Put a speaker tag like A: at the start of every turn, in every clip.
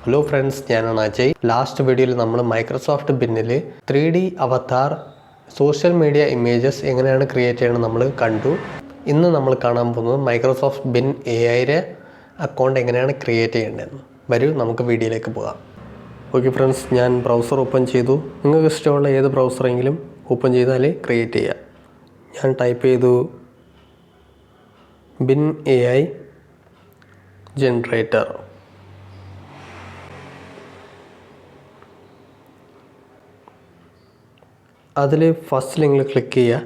A: Hello friends, ഞാനാണ് Ajay. Last വീഡിയോയിൽ നമ്മൾ മൈക്രോസോഫ്റ്റ് ബിന്നിൽ 3D അവതാർ സോഷ്യൽ മീഡിയ ഇമേജസ് എങ്ങനെയാണ് ക്രിയേറ്റ് ചെയ്യണമെന്ന് നമ്മൾ കണ്ടു. ഇന്ന് നമ്മൾ കാണാൻ പോകുന്നത് മൈക്രോസോഫ്റ്റ് ബിൻ AI അക്കൗണ്ട് എങ്ങനെയാണ് ക്രിയേറ്റ് ചെയ്യേണ്ടതെന്ന്. വരൂ നമുക്ക് വീഡിയോയിലേക്ക് പോകാം. ഓക്കെ ഫ്രണ്ട്സ്, ഞാൻ ബ്രൗസർ ഓപ്പൺ ചെയ്തു. നിങ്ങൾക്ക് ഇഷ്ടമുള്ള ഏത് ബ്രൗസറെങ്കിലും ഓപ്പൺ ചെയ്താൽ ക്രിയേറ്റ് ചെയ്യാം. ഞാൻ ടൈപ്പ് ചെയ്തു ബിൻ AI ജനറേറ്റർ. അതിൽ ഫസ്റ്റ് ലിങ്കിൽ ക്ലിക്ക് ചെയ്യുക.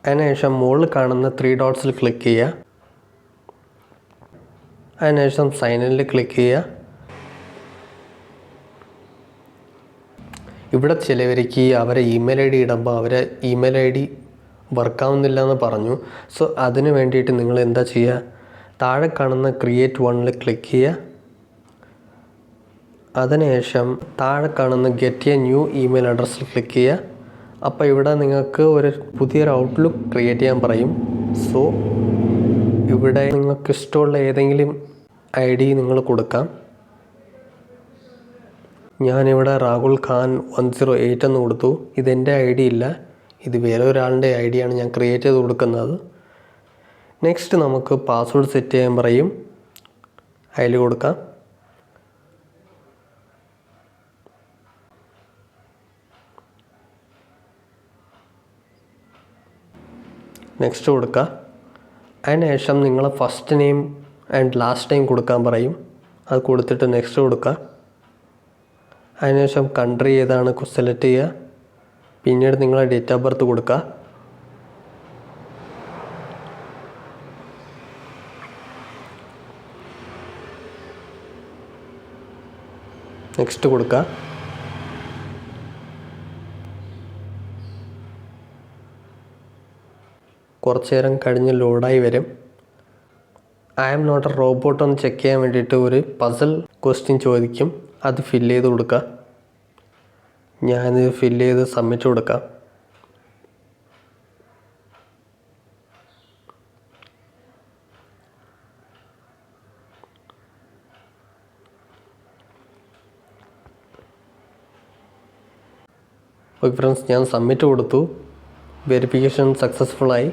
A: അതിനുശേഷം മുകളിൽ കാണുന്ന 3 ഡോട്ട്സിൽ ക്ലിക്ക് ചെയ്യുക. അതിനുശേഷം സൈൻ ഇനിൽ ക്ലിക്ക് ചെയ്യുക. ഇവിടെ ചിലവർക്ക് അവരെ ഇമെയിൽ ID ഇടുമ്പോൾ അവരെ ഇമെയിൽ ID വർക്കാവുന്നില്ല എന്ന് പറഞ്ഞു. സോ അതിന് വേണ്ടിയിട്ട് നിങ്ങൾ എന്താ ചെയ്യുക, താഴെ കാണുന്ന ക്രിയേറ്റ് വണ്ണിൽ ക്ലിക്ക് ചെയ്യുക. അതിനുശേഷം താഴെ കാണുന്ന ഗെറ്റ് എ ന്യൂ ഇമെയിൽ അഡ്രസ്സിൽ ക്ലിക്ക് ചെയ്യുക. അപ്പോൾ ഇവിടെ നിങ്ങൾക്ക് ഒരു പുതിയൊരു ഔട്ട്ലുക്ക് ക്രിയേറ്റ് ചെയ്യാൻ പറയും. സോ ഇവിടെ നിങ്ങൾക്ക് ഇഷ്ടമുള്ള ഏതെങ്കിലും ID നിങ്ങൾ കൊടുക്കാം. ഞാനിവിടെ രാഹുൽ ഖാൻ 108 എന്ന് കൊടുത്തു. ഇതെൻ്റെ ID ഇല്ല, ഇത് വേറെ ഒരാളുടെ ID ആണ് ഞാൻ ക്രിയേറ്റ് ചെയ്ത് കൊടുക്കുന്നത്. നെക്സ്റ്റ് നമുക്ക് പാസ്വേഡ് സെറ്റ് ചെയ്യാൻ പറയും, അതിൽ കൊടുക്കാം. നെക്സ്റ്റ് കൊടുക്കുക. അതിനുശേഷം നിങ്ങളെ first name and last name കൊടുക്കാൻ പറയും. അത് കൊടുത്തിട്ട് നെക്സ്റ്റ് കൊടുക്കുക. അതിനുശേഷം കൺട്രി ഏതാണ് സെലക്ട് ചെയ്യുക. പിന്നീട് നിങ്ങളെ ഡേറ്റ് ഓഫ് ബർത്ത് കൊടുക്കുക. നെക്സ്റ്റ് കൊടുക്കുക. കുറച്ച് നേരം കഴിഞ്ഞ് ലോഡായി വരും. I am not a robot എന്ന് ചെക്ക് ചെയ്യാൻ വേണ്ടിയിട്ട് ഒരു പസിൽ ക്വസ്റ്റ്യൻ ചോദിക്കും. അത് ഫില്ല് ചെയ്ത് കൊടുക്കുക. ഞാനിത് ഫില്ല് ചെയ്ത് സബ്മിറ്റ് കൊടുക്കാം. ഓക്കെ ഫ്രണ്ട്സ്, ഞാൻ സബ്മിറ്റ് കൊടുത്തു. വെരിഫിക്കേഷൻ സക്സസ്ഫുള്ളായി.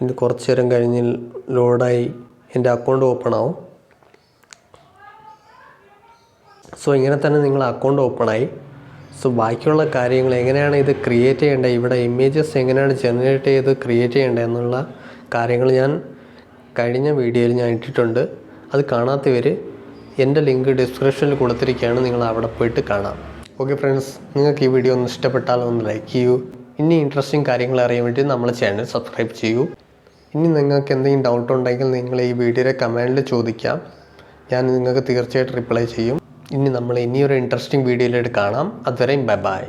A: ഇനി കുറച്ച് നേരം കഴിഞ്ഞ് ലോഡായി എൻ്റെ അക്കൗണ്ട് ഓപ്പൺ ആവും. സോ ഇങ്ങനെ തന്നെ നിങ്ങളുടെ അക്കൗണ്ട് ഓപ്പണായി. സോ ബാക്കിയുള്ള കാര്യങ്ങൾ എങ്ങനെയാണ് ഇത് ക്രിയേറ്റ് ചെയ്യേണ്ടത്, ഇവിടെ ഇമേജസ് എങ്ങനെയാണ് ജനറേറ്റ് ചെയ്ത് ക്രിയേറ്റ് ചെയ്യേണ്ടത് എന്നുള്ള കാര്യങ്ങൾ ഞാൻ കഴിഞ്ഞ വീഡിയോയിൽ ഞാൻ ഇട്ടിട്ടുണ്ട്. അത് കാണാത്തവർ എൻ്റെ ലിങ്ക് ഡിസ്ക്രിപ്ഷനിൽ കൊടുത്തിരിക്കുകയാണ്, നിങ്ങൾ അവിടെ പോയിട്ട് കാണാം. ഓക്കെ ഫ്രണ്ട്സ്, നിങ്ങൾക്ക് ഈ വീഡിയോ ഒന്ന് ഇഷ്ടപ്പെട്ടാൽ ഒന്ന് ലൈക്ക് ചെയ്യൂ. ഇനി ഇൻട്രസ്റ്റിംഗ് കാര്യങ്ങൾ അറിയാൻ വേണ്ടി നമ്മളെ ചാനൽ സബ്സ്ക്രൈബ് ചെയ്യൂ. ഇനി നിങ്ങൾക്ക് എന്തെങ്കിലും ഡൗട്ട് ഉണ്ടെങ്കിൽ നിങ്ങൾ ഈ വീഡിയോയുടെ കമൻറ്റിൽ ചോദിക്കാം, ഞാൻ നിങ്ങൾക്ക് തീർച്ചയായിട്ടും റിപ്ലൈ ചെയ്യും. ഇനി നമ്മൾ ഇനിയൊരു ഇൻട്രസ്റ്റിംഗ് വീഡിയോയിലായിട്ട് കാണാം. അതുവരെയും ബൈ ബൈ.